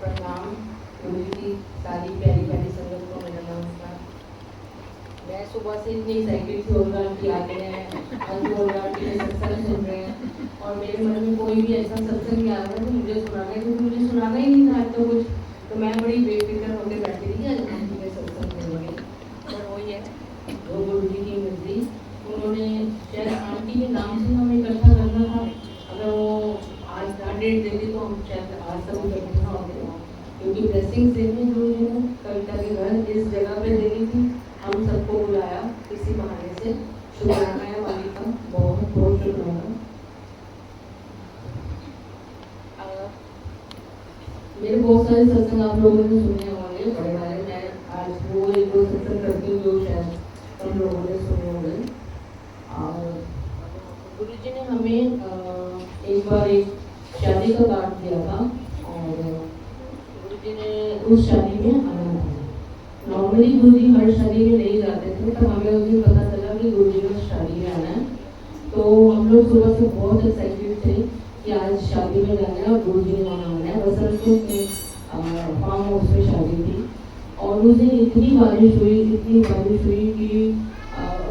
प्रणाम। गुरु जी की सारी प्यारी प्यारी संगत को मेरा नमस्कार। मैं सुबह से इतनी एक्साइटेड थी, होगा कि आ गए हैं, होगा कि सत्संग सुन रहे हैं, और मेरे मन में कोई भी ऐसा सत्संग आ रहा है तो मुझे सुनाना है, क्योंकि मुझे सुनाना ही नहीं था आज तो कुछ। तो मैं बड़ी बेफिक्र होकर बैठी थी आज आंटी के सत्संग सुनेंगे, पर वही है वो गुरु जी की मर्जी। उन्होंने शायद आंटी के नाम से हमें इकट्ठा करना था। अगर वो आज डेट देती तो हम शायद आज तक इकट्ठा होते, क्योंकि ब्लेसिंग देनी गुरु जी ने कविता के घर इस जगह पे देनी थी। हम सबको बुलाया किसी बहाने से। शुक्राना है वाली का, बहुत बहुत शुक्राना। मेरे बहुत सारे सत्संग आप लोगों ने सुने होंगे बड़े वाले। मैं आज वो एक दो सत्संग करती हूँ जो शायद हम लोगों ने सुने होंगे। गुरु जी ने हमें एक बार एक शादी का कार्ड दिया था, और गुरु जी ने उस शादी में आना था। नॉर्मली गुरु जी हर शादी में नहीं जाते थे, तब हमें उस दिन पता चला कि गुरु जी ने शादी में आना है। तो हम लोग सुबह से बहुत एक्साइटेड थे कि आज शादी में जाना है और गुरु जी ने वहाँ आना है। बसंतपुर में फार्म हाउस में शादी थी, और उस दिन इतनी बारिश हुई कि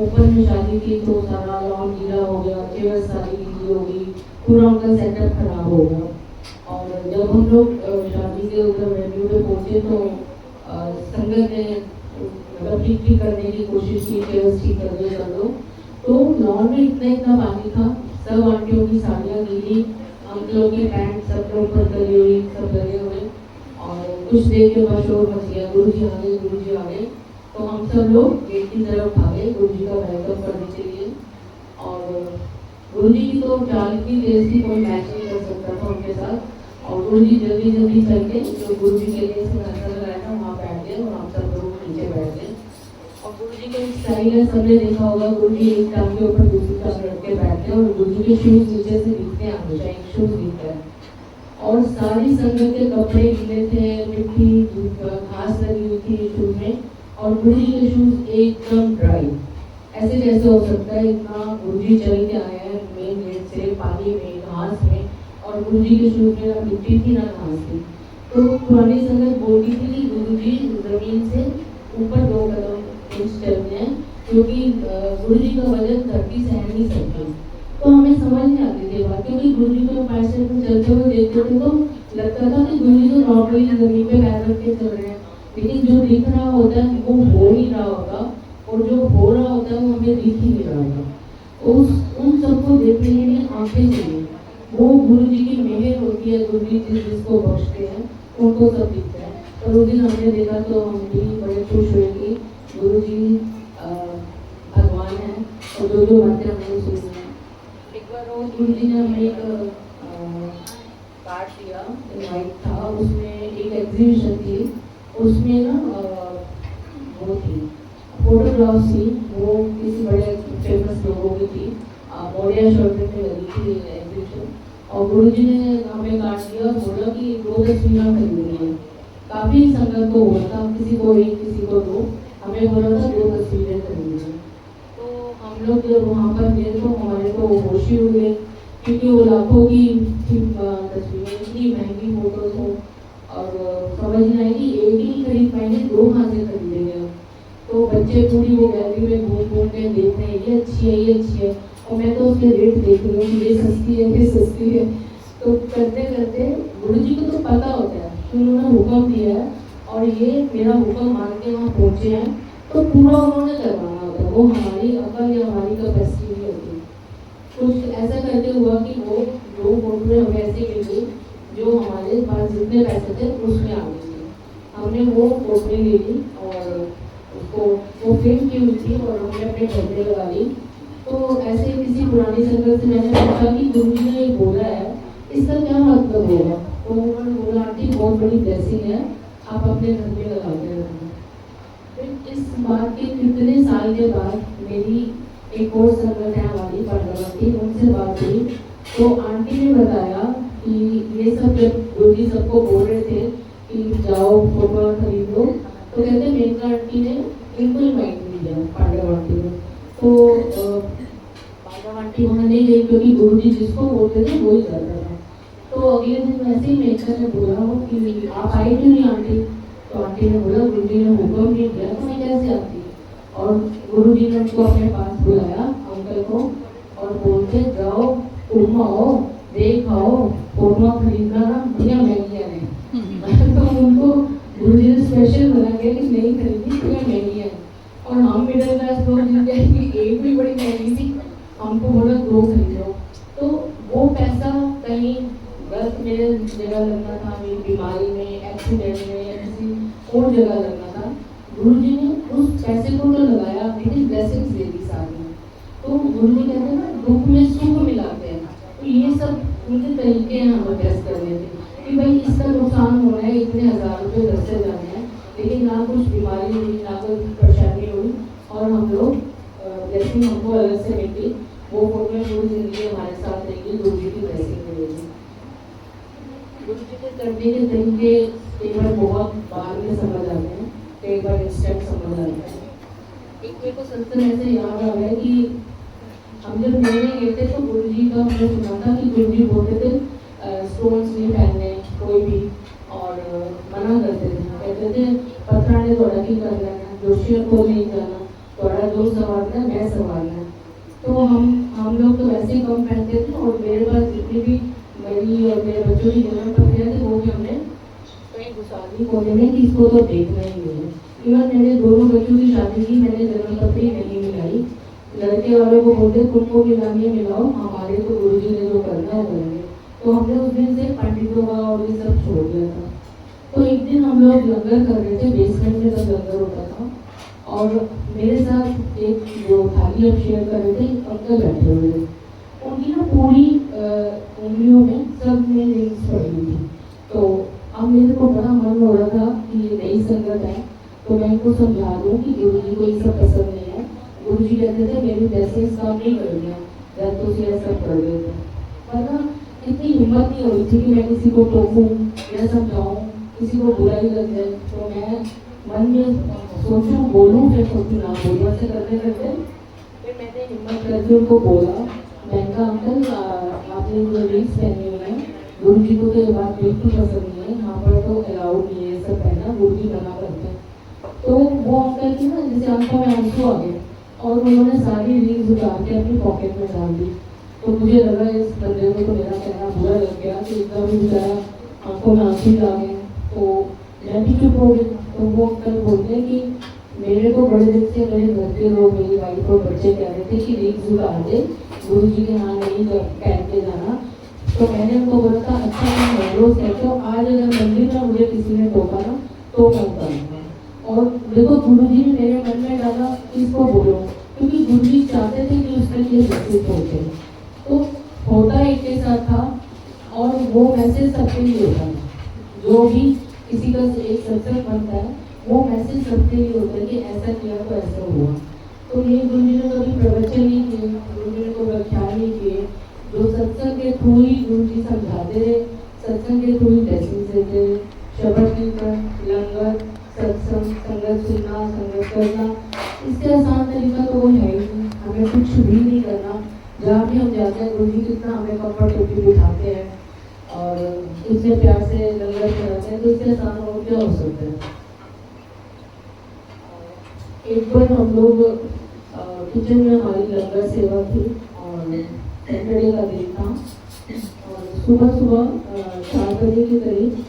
ऊपर में शादी थी तो सारा लॉन गीला हो गया, चेयर सारी गीली हो गई, पूरा उनका सेटअप खराब हो गया। और जब हम लोग शादी के उधर वेन्यू पे पहुंचे तो संगत ने मतलब ठीक करने की कोशिश की, चेयर्स ठीक कर दो। तो लॉन में इतना पानी था, सब आंटियों की साड़ियाँ गीली, अंकलों की पैंट सब लोग ऊपर लगे हुए। और कुछ देर के बाद शोर मच गया, गुरु जी आ गए। तो हम सब लोग गेट की तरफ भागे गुरु जी का वेलकम करने के लिए। और गुरु जी की तो चाल की तेज थी, कोई मैच नहीं कर सकता था उनके साथ। और गुरु जी जल्दी चल के जो गुरु जी के लिए सिंहासन लगाया था वहाँ बैठ गए, और हम सब लोग नीचे बैठ गए। और गुरु जी का स्टाइल है, सबने देखा होगा, गुरु जी एक टांग के ऊपर दूसरी टांग रख के बैठते हैं, और गुरु जी के शूज नीचे से दिखते हैं, हमेशा एक शूज दिखता है। और सारी संगत के कपड़े गीले थे, मिट्टी घास लगी हुई थी शूज में, और गुरु जी के शूज एकदम ड्राई। ऐसे कैसे हो सकता है, इतना गुरु जी चल के आए हैं मेन गेट से, पानी में, घास में, और गुरु जी के शूज में ना मिट्टी थी ना घास थी। तो पुरानी संगत बोलती थी कि गुरु जी जमीन से ऊपर 2 कदम इंच चलते हैं, क्योंकि गुरु जी का वजन धरती से है नहीं सकती। तो हमें समझ नहीं आती थी बात, क्योंकि गुरु जी को पैर से चलते हुए देखते थे तो लगता था कि गुरु जी तो नॉर्मली जमीन पे पैर रख के चल रहे हैं, लेकिन जो दिख रहा होता है वो हो ही रहा होगा, और जो हो रहा होता है वो हमें दिख ही नहीं रहा होगा। उन सबको देखने के लिए आंखें चाहिए, वो गुरु जी की मेहर होती है। गुरु जी जिसको बख्शते हैं उनको सब दिखता है। और उस दिन हमने देखा तो हम भी बड़े खुश हुए कि गुरु जी भगवान हैं, और जो बातें हमने सुनी हैं। एक बार वो गुरु जी ने हमें एक कार्ड दिया, इनवाइट था, उसमें एक एग्जीबिशन थी, उसमें ना वो थी फोटोग्राफ्स थी, वो किसी बड़े फेमस लोगों की थी, मोरिया शॉर्ट में लगी थी एग्जीबिशन। और गुरु जी ने हमें कार्ड दिया और बोला कि 2 तस्वीरें खरीदनी है। काफ़ी संगत को हुआ था, किसी को 1 किसी को 2, हमें बोला था 2 तस्वीरें खरीदनी है। तो हम लोग जब वहाँ पर गए तो हमारे को होश ही हुए, क्योंकि वो लाखों की तस्वीरें, इतनी महंगी फोटोज हो, और समझ नहीं आएगी, एक ही नहीं खरीद पाएंगे, 2 कहाँ से खरीदेंगे। तो बच्चे पूरी वो गैलरी में घूम के देख रहे हैं, ये अच्छी है, और मैं तो उसके रेट देख रही हूँ, ये सस्ती है। तो करते गुरु जी को तो पता होता है कि उन्होंने हुक्म दिया है, और ये मेरा हुक्म मान के वहाँ पहुँचे हैं, तो पूरा उन्होंने करवाना होता है। वो हमारी अकल या हमारी कैपेसिटी नहीं होती। कुछ ऐसा करके हुआ कि वो 2 फोटो हमें ऐसे मिल गई जो हमारे पास जितने पैसे थे उसमें आ गई थी। हमने वो फोटो ले ली और उसको वो फ्रेम की हुई थी, और हमने अपने घर में लगा ली। तो ऐसे किसी पुरानी संगत से मैंने पूछा कि गुरु जी ने ये बोला है, इसका क्या मतलब होगा। तो उन्होंने बोला, आंटी बहुत बड़ी ब्लेसिंग है, आप अपने घर में लगा के रखना। फिर इस बात के कितने साल के बाद मेरी एक और संगत है हमारी पांडवाती, उनसे बात हुई, तो आंटी ने बताया कि ये सब जब गुरु जी सबको बोल रहे थे कि जाओ फोटो खरीद लो, तो कहते मेनका आंटी ने इनको इन्वाइट नहीं किया, पांडव आंटी ने। तो पांडव आंटी वहाँ नहीं गई, क्योंकि गुरु जी जिसको बोलते थे वो ही जाता था। तो तो अगले दिन वैसे ही मेकर ने बोला हो कि आप आई क्यों नहीं आंटी। तो आंटी ने बोला गुरुजी ने हुक्म नहीं किया तो मैं कैसे आती। और गुरुजी ने उनको अपने पास बुलाया अंकल को और बोलते जाओ उम्मा हो देखाओ फोटो खरीदना ना भैया मैगी है। तो उनको गुरुजी ने स्पेशल बना के कि नहीं खरीदी तो मैगी है। और हम मिडिल क्लास लोग जिनके एक भी बड़ी महंगी थी हमको बोला 2 खरीदो। तो वो पैसा कहीं गलत मेरे जगह लगना था, मेरी बीमारी में, एक्सीडेंट में या किसी और जगह लगना था। गुरुजी ने उस पैसे को तो लगाया, मेरी ब्लेसिंग्स दे दी सारी। तो गुरुजी कहते हैं ना दुख में सुख मिलाते हैं। तो ये सब उनके तरीके हैं हमें टेस्ट करने के कि भाई इसका नुकसान हो रहा है, इतने हज़ार रुपये घर से जाने हैं, लेकिन ना कुछ बीमारी हुई ना कोई परेशानी हुई और हम लोग ब्लेसिंग हमको अलग से मिली। वो फोटो में पूरी जिंदगी हमारे साथ रहेगी, गुरुजी की ब्लेसिंग मिलेगी। गुरुजी के करने के तरीके कई बार बहुत बाद में समझ आते हैं, कई बार इंस्टेंट समझ आते हैं। एक मेरे को सत्संग ऐसे याद आ गया कि हम जब मिलने गए थे तो गुरुजी का हमने सुना था कि गुरुजी बोलते थे स्टोन्स नहीं पहनने कोई भी, और मना करते थे, कहते थे पत्थर ने थोड़ा की कर लेना, जोशियों को नहीं जाना, थोड़ा जो संवारना मैं संवारना। तो हम लोग तो वैसे ही कम पहनते थे और मेरे पास जितनी भी मेरी और मेरे बच्चों की जन्म पत्रियाँ थी वो भी हमने कहीं घुसा दी कोने में कि इसको तो देखना ही नहीं है। इवन मेरे दोनों बच्चों की शादी की मैंने जन्म पत्री नहीं मिलाई। लड़के वालों को बोलते तुमको मिलानी है मिलाओ, हमारे तो गुरुजी ने जो करना है करेंगे। तो हमने उस दिन से पंडितों का और ये सब छोड़ दिया था। तो एक दिन हम लोग लंगर कर रहे थे, बेसमेंट में तब लंगर होता था, और मेरे साथ एक जो थाली अब शेयर कर रहे थे अंकल बैठे हुए थे। उनकी ना पूरी उंगलियों में सब में रिंग्स पड़ी हुई थी। तो अब मेरे को बड़ा मन हो रहा था कि ये नई संगत है तो मैं इनको समझा दूँ कि गुरुजी को ये सब पसंद नहीं है। गुरुजी कहते थे मेरी ब्लेसिंग्स काम नहीं कर रही हैं, जब तो ये सब कर रहे थे, पर ना इतनी हिम्मत नहीं हो रही थी कि मैं किसी को टोकूँ या समझाऊँ, किसी को बुराई लग जाए। तो मैं मन में सोचूं बोलूं फिर सोचूं ना बोलूं, ऐसे करते करते फिर मैंने हिम्मत करके उनको बोला, मैंने कहा अंकल आपने जो रिंग्स पहने हुए हैं गुरुजी को तो ये बात बिल्कुल पसंद नहीं है, यहाँ पर तो अलाउड नहीं है सब पहनना, गुरुजी मना करते हैं। तो वो अंकल की ना जैसे आंखों में आंसू आ गए और उन्होंने सारी रिंग्स उतार के अपनी पॉकेट में डाल दी। तो मुझे लगा इस बंदे को तो मेरा कहना बुरा लग गया कि इतना भी बेचारा आंखों में आंसू आ गए। तो मैं भी चुप हो गई। तो वो अंकल बोलते हैं कि मेरे को बड़े दिन से मेरे घर के लोग, मेरी वाइफ और बच्चे कह रहे थे कि रिंग्स उतार दे, गुरुजी के यहाँ नहीं पहन के जाना। तो मैंने उनको बोला था अच्छा मैं रोज कहते हो आज अगर मंदिर में मुझे किसी ने टोका ना तो मैं उतारूंगा। और देखो गुरुजी ने मेरे मन में डाला इसको बोलो, क्योंकि गुरुजी चाहते थे कि उसके लिए मैसेज पहुँचे। तो होता एक के साथ था और वो मैसेज सबके लिए होता है। जो भी किसी का एक सत्संग बनता है वो मैसेज सबके लिए होता है कि ऐसा किया तो ऐसा हुआ। तो ये गुरुजी ने कभी प्रवचन नहीं किए, गुरुजी ने कोई व्याख्यान नहीं किए, जो सत्संग के थ्रू ही गुरुजी समझाते रहे, सत्संग के थ्रू ही ब्लेसिंग देते रहे। शब्द कीर्तन, लंगर, सत्संग, संगत सुनना, संगत करना, इससे आसान तरीका तो वो है ही नहीं। हमें कुछ भी नहीं करना, जहाँ भी हम जाते हैं गुरुजी कितना हमें कंफर्टेबली बिठाते हैं और इतने प्यार से लंगर कराते हैं, तो इससे आसान और क्या हो सकता है। एक बार हम लोग किचन में हमारी लंगर सेवा थी और सैटरडे का दिन था और सुबह सुबह 4 बजे के करीब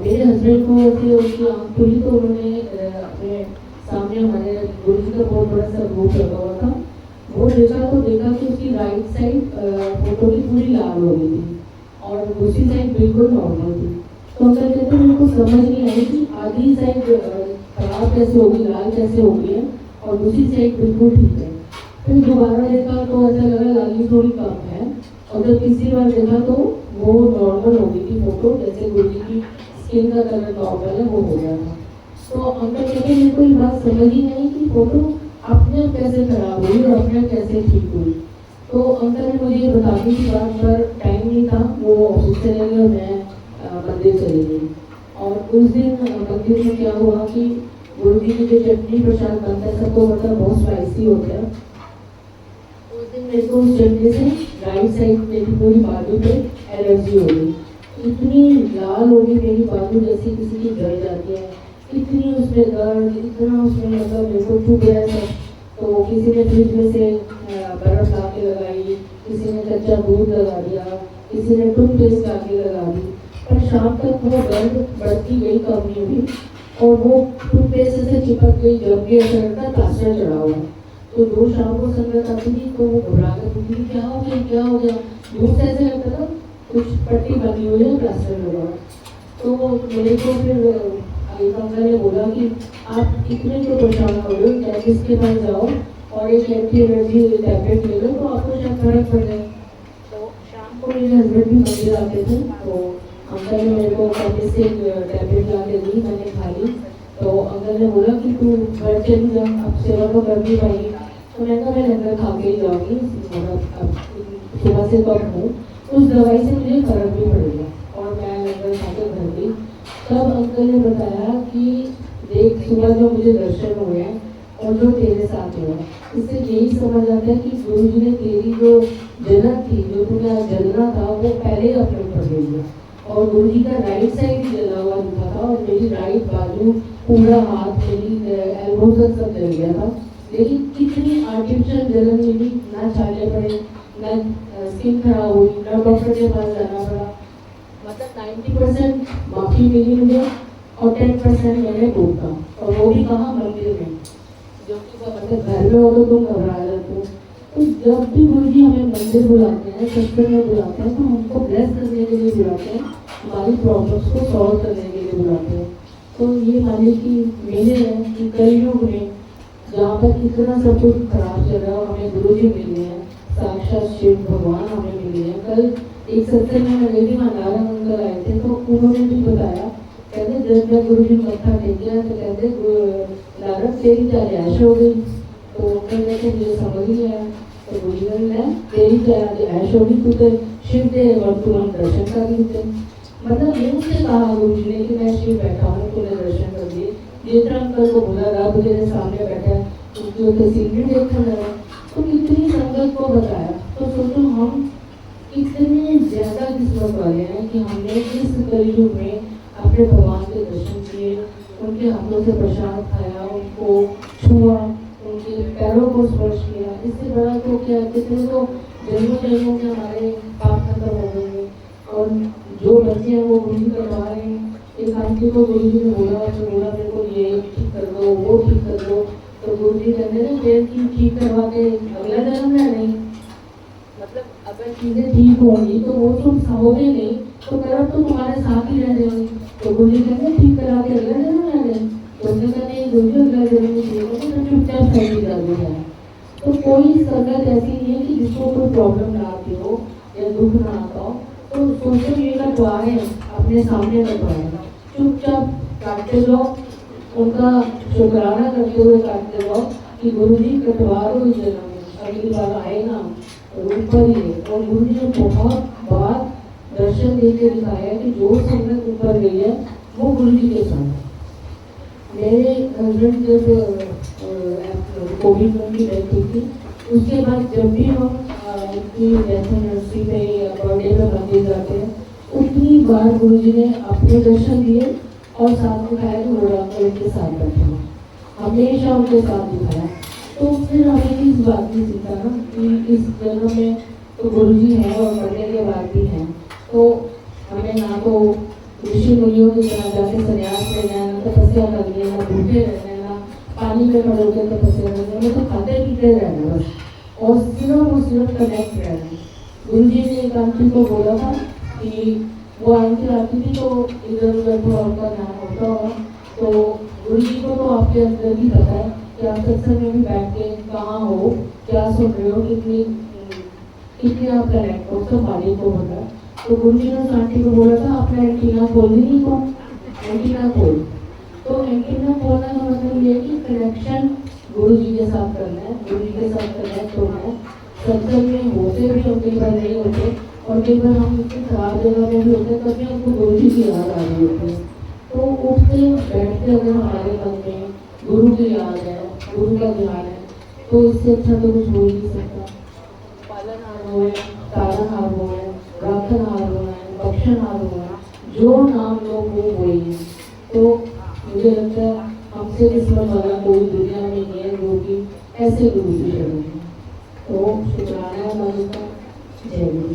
मेरे हस्बैंड को ऐसे उनकी आँख खुली तो उन्होंने अपने सामने हमारे गुरुजी का बहुत बड़ा सा ग्रुप लगा हुआ था, वो देखा कि उसकी राइट साइड फोटो की पूरी लाल हो गई थी और दूसरी साइड बिल्कुल नॉर्मल थी। तो अंकल कहते मेरे को समझ नहीं आई कि आधी साइड खराब कैसे होगी, लाल कैसे हो गई है और दूसरी साइड बिल्कुल ठीक है। फिर दोबारा देखा तो ऐसा लगा लाली थोड़ी कम है और जब तीसरी बार देखा तो वो नॉर्मल हो गई थी फोटो, जैसे गुरुजी की स्किन का कलर नॉर्मल है वो हो गया था। तो अंकल कहते मेरे को ये बात समझ ही नहीं कि फोटो अपने कैसे खराब हुई और अपने कैसे ठीक हुई। तो अंकल ने मुझे बताने की बात पर टाइम नहीं था, वो ऑफिस चले गए और मैं मंदिर चली गई। और उस दिन मंदिर में क्या हुआ कि गुरुजी की जो चटनी प्रसाद बनता है सबको मतलब बहुत स्पाइसी होता है। उस दिन मेरे को उस चटनी से राइट साइड मेरी पूरी बाजू पे एलर्जी हो गई। इतनी लाल होगी मेरी बाजू जैसी किसी की जल जाती है, इतनी उसमें दर्द, इतना उसमें मतलब मेरे को चुभ गया सब। तो किसी ने फ्रिज में से बर्फ ला के लगाई, किसी ने कच्चा दूध लगा दिया, किसी ने टूथपेस्ट ला के लगा दी, पर शाम तक वो दर्द बढ़ती गई, कम नहीं हुई। और वो टूथपेस्ट से चिपक गई, जब भी ऐसा लगता प्लास्टर चढ़ा हुआ। तो जो शाम को संगत आती थी तो वो घबरा कर पूछती थी क्या हो गया, क्या हो गया। दूर से ऐसे लगता था कुछ पट्टी बनी हुई है, प्लास्टर लगा। तो मेरे को फिर अंकल ने बोला कि आप इतने क्यों परेशान हो रहे हो, कैमिस्ट के पास जाओ और एक एंटी एलर्जी टैबलेट ले लो तो आपको शायद फर्क पड़ जाए। तो शाम को मेरे हस्बैंड भी मंदिर आते थे, तो अंकल ने मेरे को कैमिस्ट से टैबलेट ला के दी, मैंने खा ली। तो अंकल ने बोला कि तू घर चली जा, अब सेवा तो कर नहीं पाएगी। तो मैंने कहा मैं लंगर खा के ही जाऊँगी, मतलब सुबह से तो अब हूँ, उस दवाई से मुझे फर्क भी पड़ेगा। और मैं लंगर खा के घर गई। तब अंकल ने बताया कि देख सुबह जो मुझे दर्शन हुए हैं और जो तेरे साथ हुआ, इससे यही समझ आता है कि गुरु जी ने तेरी जो जलन थी, जो तुझे जलना था, वो पहले ही अपने ऊपर ले लिया। और गुरु जी का राइट साइड ही जला हुआ दिखा था और मेरी राइट बाजू, पूरा हाथ, मेरी एल्बो तक सब जल गया था। लेकिन कितनी आर्टिफिशियल जलन मिली, ना छाले पड़े, ना स्किन खराब हुई, ना डॉक्टर के पास जाना पड़ा। मतलब 90% माफी मिली मुझे और 10% मैंने भोगा, और वो भी कहाँ, मंदिर में। जो कि मतलब घर में हो तो तुम घबरा जाते हो। तो जब भी गुरु जी हमें मंदिर बुलाते हैं, सत्संग में बुलाते हैं, तो हमको ब्लेस करने के लिए बुलाते हैं, हमारी प्रॉब्लम्स को सॉल्व करने के लिए बुलाते हैं। तो ये मानिए कि मेरे है कि कलयुग में जहाँ पर इतना सब कुछ खराब चल रहा है, हमें गुरु जी मिले हैं, साक्षात शिव भगवान हमें मिले हैं। कल एक सत्संग में मेरी नारायण अंकल आए थे, तो उन्होंने भी बताया, कहते जब मैं गुरु जी मत्था टेकिया तो कहते नारद तेरी क्या ऐश हो गई। तो कहते मुझे समझ नहीं आया। तो गुरु जी ने तेरी क्या ऐश होगी, तू तो शिव दे और तू हम दर्शन कर लेते। मतलब मुँह से कहा गुरु जी ने कि मैं शिव बैठा हूँ, तूने दर्शन कर दिए। नेत्र अंकल को बोला रब तेरे सामने बैठा है, उसकी तस्वीर भी देखा लगा। तो कितनी संगत को बताया। तो सोचो हम कितने ज्यादा किस्मत वाले हैं कि हमने इस कलयुग में अपने भगवान के दर्शन किए, उनके हाथों से प्रसाद खाया, उनको छुआ, उनके पैरों को स्पर्श किया। इससे बड़ा तो क्या, कितने तो जन्मों जन्मों के हमारे पाप खत्म हो गए। और जो बच्चे हैं वो गुरु जी करवा रहे हैं। एक आंटी को गुरु जी ने बोला, तो बोला मेरे को ये ठीक कर दो, वो ठीक कर दो। तो गुरु जी कहते हैं पेड़ की ठीक करवा के अगला जन्म है नहीं, मतलब अगर चीजें ठीक होंगी तो वो तुम सहोगे नहीं, तो कर्म तो तुम्हारे साथ ही रह जाएंगे। तो गुरु जी कहते ठीक करा के अगला जन्म रह गए। तुमने कहा नहीं गुरु जी अगला जन्म नहीं, तो चुपचाप सही कर दिया। तो कोई संगत ऐसी नहीं है कि जिसको कोई प्रॉब्लम ना आती हो या दुख ना आता हो। तो सोशल मीडिया द्वारा अपने सामने करवाएगा, चुपचाप काटते जाओ, उनका शुक्राना करते हुए काटते जाओ कि गुरु जी कटवा दो इस जन्म में, अगली बार आएगा ऊपर ही है। और गुरु जी ने बहुत बार दर्शन देके दिखाया कि जो संगत ऊपर गई है वो गुरु जी के साथ। मेरे हस्बैंड जब कोविड में की डेथ हुई थी, उसके बाद जब भी हम उनकी डेथ एनिवर्सरी पे या बर्थडे में मंदिर जाते हैं, उतनी बार गुरु जी ने अपने दर्शन दिए और साथ दिखाया कि वो उनके साथ बैठे हैं, हमेशा उनके साथ दिखाया। तो फिर हमें इस बात की सीखा ना कि इस जन्म में तो गुरु जी हैं और मरने के बाद भी हैं। तो हमें ना तो ऋषि मुनियों की तरह जाके संन्यास लेना है, ना तपस्या करनी है, ना भूखे रहना है, ना पानी में खड़े होकर तपस्या करनी है, तो खाते पीते रहना बस, और सिर्फ कनेक्ट रहना। गुरु जी ने एक आंटी को बोला था कि वो आंटी आती थी तो इधर उधर थोड़ा उनका ध्यान होता होगा। तो गुरु जी को तो आपके अंदर भी पता है कि आप सत्संग में भी बैठ के कहाँ हो, क्या सुन रहे हो, कितनी आप कनेक्ट हो, सब मालिक को बोला। तो गुरु जी ने उस आंटी को बोला था अपना एंटीना खोल दी, को एंटीना खोल। तो एंटीना खोलना का मतलब ये है कि कनेक्शन गुरु जी के साथ करना है, गुरु जी के साथ कनेक्ट होना है। सत्संग में होते भी और कई बार नहीं होते, और कई बार हम इतनी खराब जगह में भी होते हैं, तभी हमको गुरु जी की याद आ रही होती है। तो उठते बैठते अगर हमारे मन में गुरु की याद है, गुरु का ध्यान है, तो इससे अच्छा तो कुछ हो ही नहीं सकता। पालनहार हो, तारनहार हो, राखनहार हो, बख्शनहार हो, जो नाम लो वो वही है। तो मुझे लगता है हमसे किस्मत वाला कोई दुनिया में नहीं है जो कि ऐसे गुरु की शरण है। तो शुक्राना है बाबू का। जय गुरु।